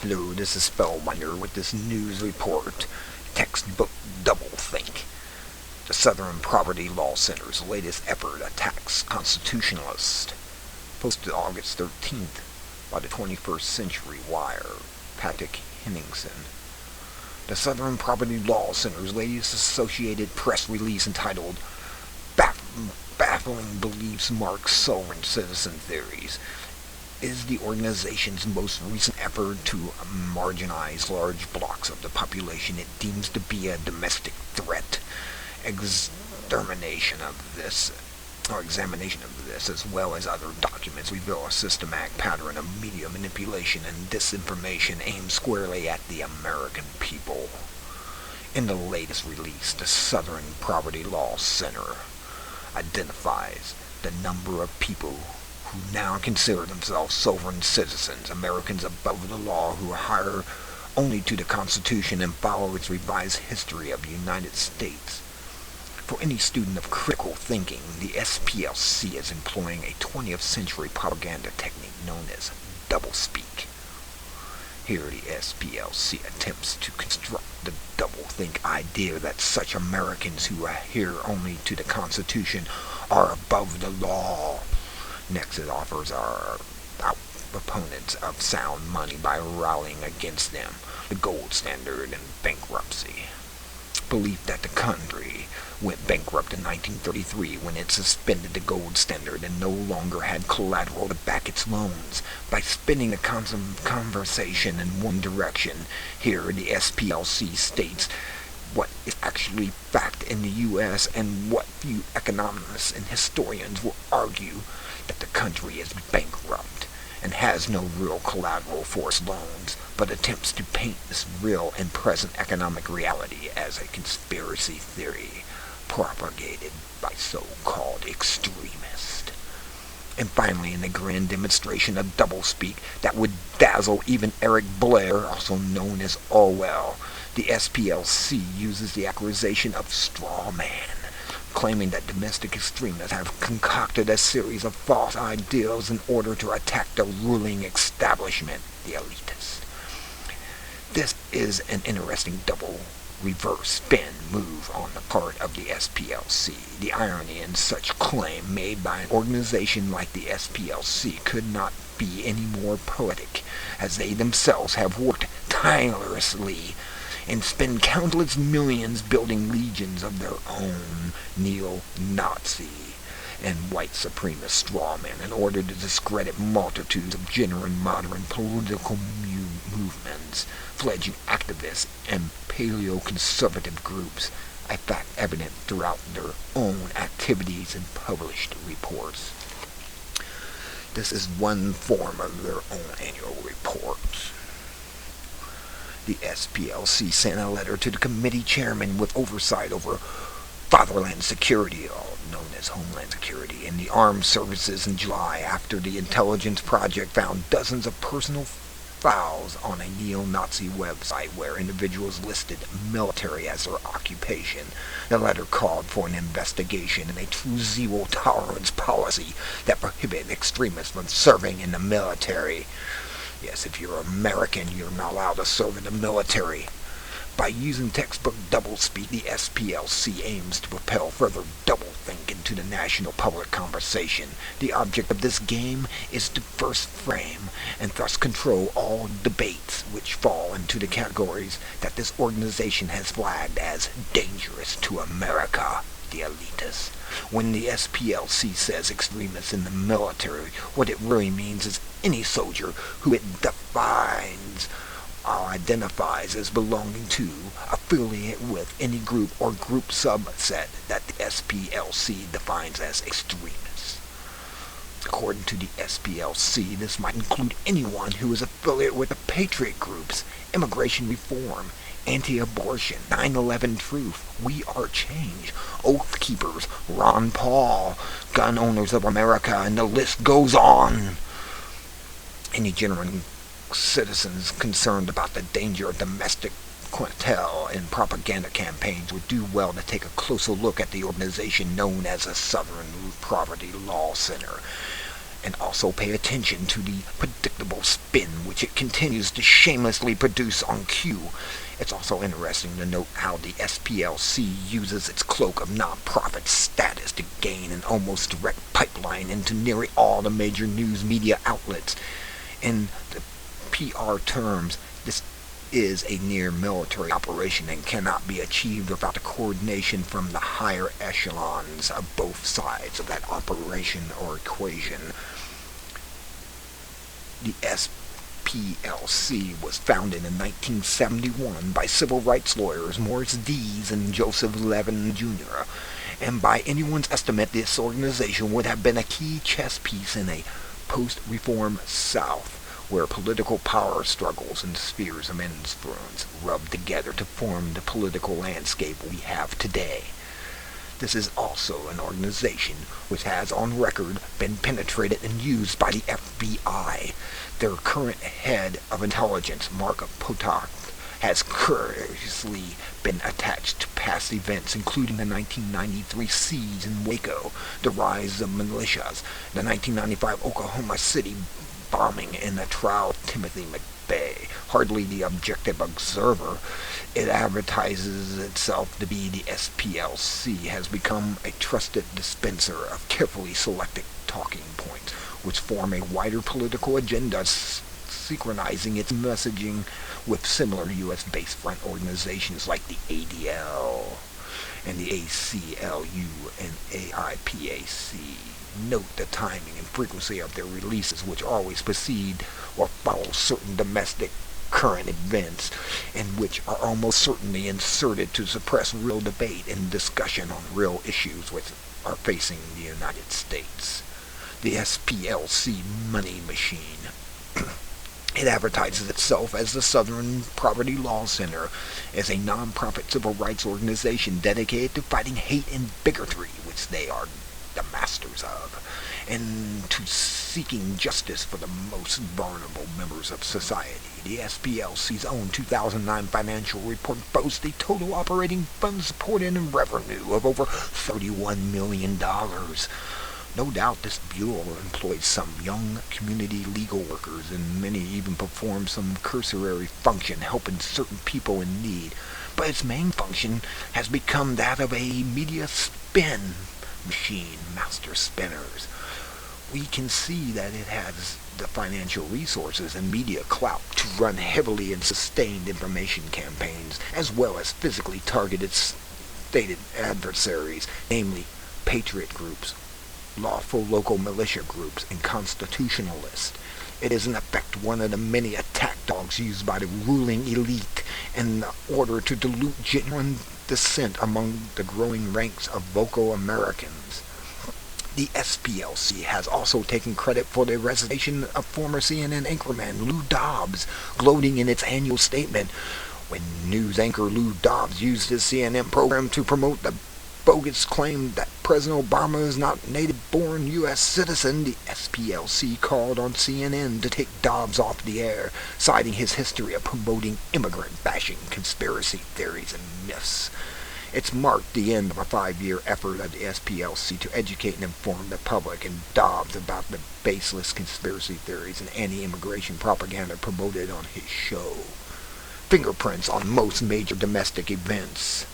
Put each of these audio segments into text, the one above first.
Hello, this is Spellbinder with this news report. Textbook doublethink. The Southern Poverty Law Center's latest effort attacks constitutionalists. Posted August 13th by the 21st Century Wire. Patrick Henningsen. The Southern Poverty Law Center's latest Associated Press release entitled Baffling Beliefs Mark Sovereign Citizen Theories is the organization's most recent effort to marginalize large blocks of the population it deems to be a domestic threat. Examination of this, as well as other documents, reveal a systematic pattern of media manipulation and disinformation aimed squarely at the American people. In the latest release, the Southern Poverty Law Center identifies the number of people who now consider themselves sovereign citizens, Americans above the law who adhere only to the Constitution and follow its revised history of the United States. For any student of critical thinking, the SPLC is employing a 20th century propaganda technique known as doublespeak. Here the SPLC attempts to construct the doublethink idea that such Americans who adhere only to the Constitution are above the law. Next, it offers our opponents of sound money by rallying against them, the gold standard and bankruptcy. Belief that the country went bankrupt in 1933 when it suspended the gold standard and no longer had collateral to back its loans. By spinning the conversation in one direction, here the SPLC states what is actually fact in the U.S. and what few economists and historians will argue, that the country is bankrupt and has no real collateral for its loans, but attempts to paint this real and present economic reality as a conspiracy theory propagated by so-called extremists. And finally, in a grand demonstration of doublespeak that would dazzle even Eric Blair, also known as Orwell, the SPLC uses the accusation of straw man, claiming that domestic extremists have concocted a series of false ideals in order to attack the ruling establishment, the elitists. This is an interesting double reverse spin move on the part of the SPLC. The irony in such claim made by an organization like the SPLC could not be any more poetic, as they themselves have worked tirelessly and spend countless millions building legions of their own neo-Nazi and white supremacist strawmen in order to discredit multitudes of genuine modern political movements, fledgling activists, and paleo-conservative groups, a fact evident throughout their own activities and published reports. This is one form of their own annual reports. The SPLC sent a letter to the committee chairman with oversight over fatherland security, known as Homeland Security, and the armed services in July after the intelligence project found dozens of personal files on a neo-Nazi website where individuals listed military as their occupation. The letter called for an investigation and a true zero-tolerance policy that prohibited extremists from serving in the military. Yes, if you're American, you're not allowed to serve in the military. By using textbook doublespeak, the SPLC aims to propel further doublethink into the national public conversation. The object of this game is to first frame and thus control all debates which fall into the categories that this organization has flagged as dangerous to America, the elitists. When the SPLC says extremists in the military, what it really means is any soldier who it defines or identifies as belonging to, affiliate with any group or group subset that the SPLC defines as extremists. According to the SPLC, this might include anyone who is affiliated with the patriot groups, immigration reform, anti-abortion, 9/11 truth, We Are Change, Oath Keepers, Ron Paul, gun owners of America, and the list goes on. Any genuine citizens concerned about the danger of domestic clientele and propaganda campaigns would do well to take a closer look at the organization known as the Southern Poverty Law Center And also pay attention to the predictable spin which it continues to shamelessly produce on cue. It's also interesting to note how the SPLC uses its cloak of non-profit status to gain an almost direct pipeline into nearly all the major news media outlets. In the PR terms, this is a near military operation and cannot be achieved without the coordination from the higher echelons of both sides of that operation or equation. The SPLC was founded in 1971 by civil rights lawyers Morris Dees and Joseph Levin Jr., and by anyone's estimate this organization would have been a key chess piece in a post-reform South, where political power struggles and spheres of influence rub together to form the political landscape we have today. This is also an organization which has on record been penetrated and used by the FBI. Their current head of intelligence, Mark Potok, has curiously been attached to past events including the 1993 siege in Waco, the rise of militias, the 1995 Oklahoma City bombing, and the trial of Timothy McVeigh. Hardly the objective observer, it advertises itself to be the SPLC, has become a trusted dispenser of carefully selected talking points, which form a wider political agenda, synchronizing its messaging with similar U.S.-based front organizations like the ADL and the ACLU and AIPAC. Note the timing and frequency of their releases, which always precede or follow certain domestic current events, and which are almost certainly inserted to suppress real debate and discussion on real issues which are facing the United States. The SPLC Money Machine. It advertises itself as the Southern Poverty Law Center, as a non-profit civil rights organization dedicated to fighting hate and bigotry, which they are the masters of, and to seeking justice for the most vulnerable members of society. The SPLC's own 2009 financial report boasts a total operating fund supported and revenue of over $31 million. No doubt this bureau employs some young community legal workers, and many even perform some cursory function helping certain people in need, but its main function has become that of a media spin machine, master spinners. We can see that it has the financial resources and media clout to run heavily and sustained information campaigns, as well as physically target its stated adversaries, namely patriot groups, lawful local militia groups, and constitutionalists. It is in effect one of the many attack dogs used by the ruling elite in order to dilute genuine dissent among the growing ranks of vocal Americans. The SPLC has also taken credit for the resignation of former CNN anchorman Lou Dobbs, gloating in its annual statement. When news anchor Lou Dobbs used his CNN program to promote the bogus claim that President Obama is not a native-born U.S. citizen, the SPLC called on CNN to take Dobbs off the air, citing his history of promoting immigrant-bashing conspiracy theories and myths. It's marked the end of a 5-year effort of the SPLC to educate and inform the public and Dobbs about the baseless conspiracy theories and anti-immigration propaganda promoted on his show. Fingerprints on most major domestic events.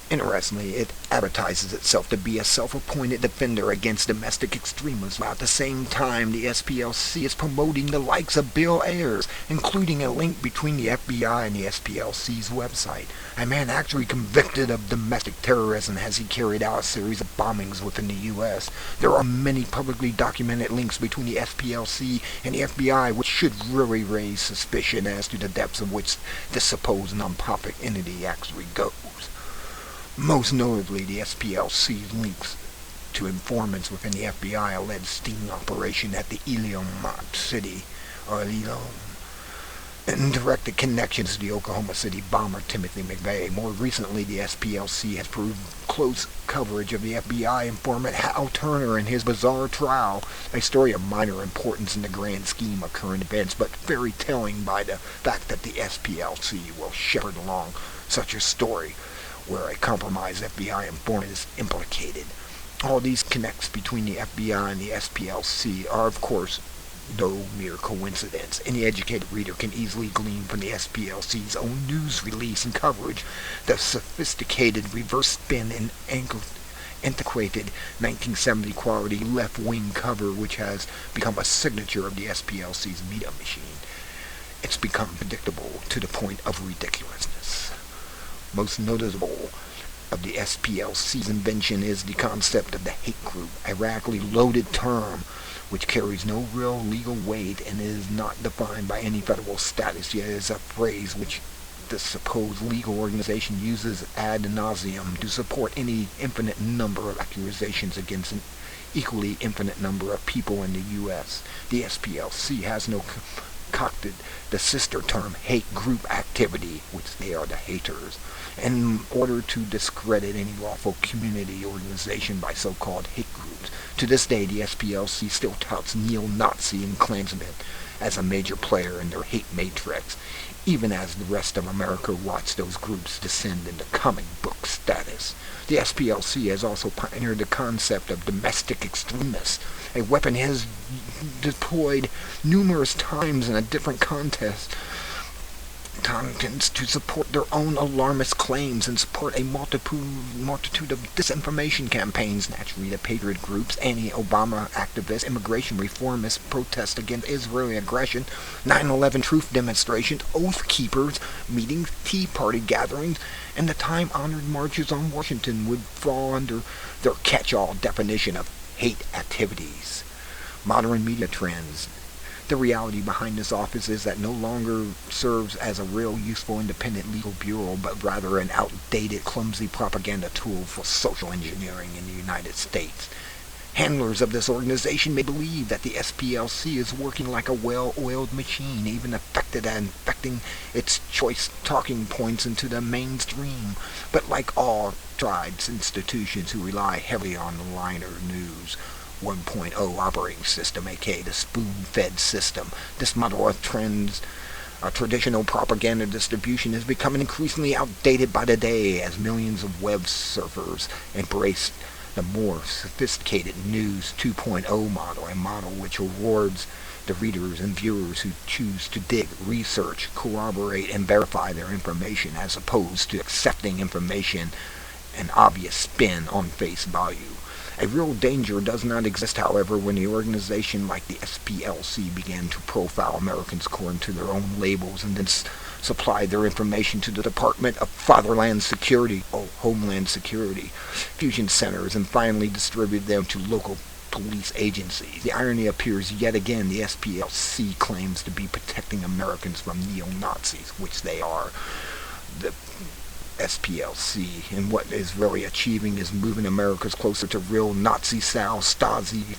Interestingly, it advertises itself to be a self-appointed defender against domestic extremism, while at the same time the SPLC is promoting the likes of Bill Ayers, including a link between the FBI and the SPLC's website. A man actually convicted of domestic terrorism as he carried out a series of bombings within the U.S. There are many publicly documented links between the SPLC and the FBI, which should really raise suspicion as to the depths of which this supposed non-profit entity actually goes. Most notably, the SPLC's links to informants within the FBI alleged sting operation at the Elon City, or Elon, and directed connections to the Oklahoma City bomber Timothy McVeigh. More recently, the SPLC has proved close coverage of the FBI informant Hal Turner and his bizarre trial, a story of minor importance in the grand scheme of current events, but very telling by the fact that the SPLC will shepherd along such a story where a compromised FBI informant is implicated. All these connects between the FBI and the SPLC are, of course, no mere coincidence. Any educated reader can easily glean from the SPLC's own news release and coverage the sophisticated reverse spin and antiquated 1970 quality left-wing cover which has become a signature of the SPLC's media machine. It's become predictable to the point of ridiculousness. Most notable of the SPLC's invention is the concept of the hate group, a radically loaded term which carries no real legal weight and is not defined by any federal status, yet is a phrase which the supposed legal organization uses ad nauseum to support any infinite number of accusations against an equally infinite number of people in the U.S. The SPLC has no concocted the sister term hate group activity, which they are the haters, in order to discredit any lawful community organization by so-called hate groups. To this day, the SPLC still touts neo-Nazi and Klansmen as a major player in their hate matrix, even as the rest of America watched those groups descend into comic book status. The SPLC has also pioneered the concept of domestic extremists, a weapon it has deployed numerous times in a different context to support their own alarmist claims and support a multitude of disinformation campaigns, naturally the patriot groups, anti-Obama activists, immigration reformists, protests against Israeli aggression, 9/11 truth demonstrations, oath keepers, meetings, Tea Party gatherings, and the time-honored marches on Washington would fall under their catch-all definition of hate activities. Modern media trends. The reality behind this office is that no longer serves as a real useful independent legal bureau, but rather an outdated, clumsy propaganda tool for social engineering in the United States. Handlers of this organization may believe that the SPLC is working like a well-oiled machine, even affected at infecting its choice talking points into the mainstream. But like all tribes institutions who rely heavily on the liner news, 1.0 operating system, aka the spoon-fed system. This model of traditional propaganda distribution is becoming increasingly outdated by the day as millions of web surfers embrace the more sophisticated News 2.0 model, a model which rewards the readers and viewers who choose to dig, research, corroborate, and verify their information as opposed to accepting information an obvious spin on face value. A real danger does not exist, however, when the organization like the SPLC began to profile Americans according to their own labels and then supply their information to the Department of Homeland Security, fusion centers, and finally distribute them to local police agencies. The irony appears yet again. The SPLC claims to be protecting Americans from neo-Nazis, which they are. The SPLC, and what is really achieving is moving Americans closer to real Nazi-style Stasi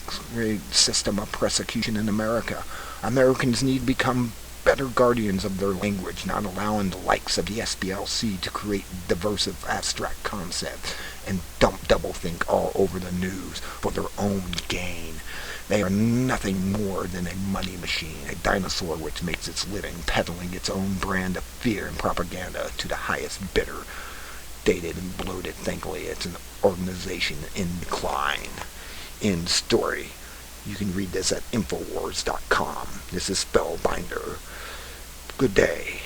system of persecution in America. Americans need to become better guardians of their language, not allowing the likes of the SPLC to create diversive abstract concepts and dump doublethink all over the news for their own gain. They are nothing more than a money machine, a dinosaur which makes its living peddling its own brand of fear and propaganda to the highest bidder. Dated and bloated, thankfully it's an organization in decline. End story. You can read this at Infowars.com. This is Spellbinder. Good day.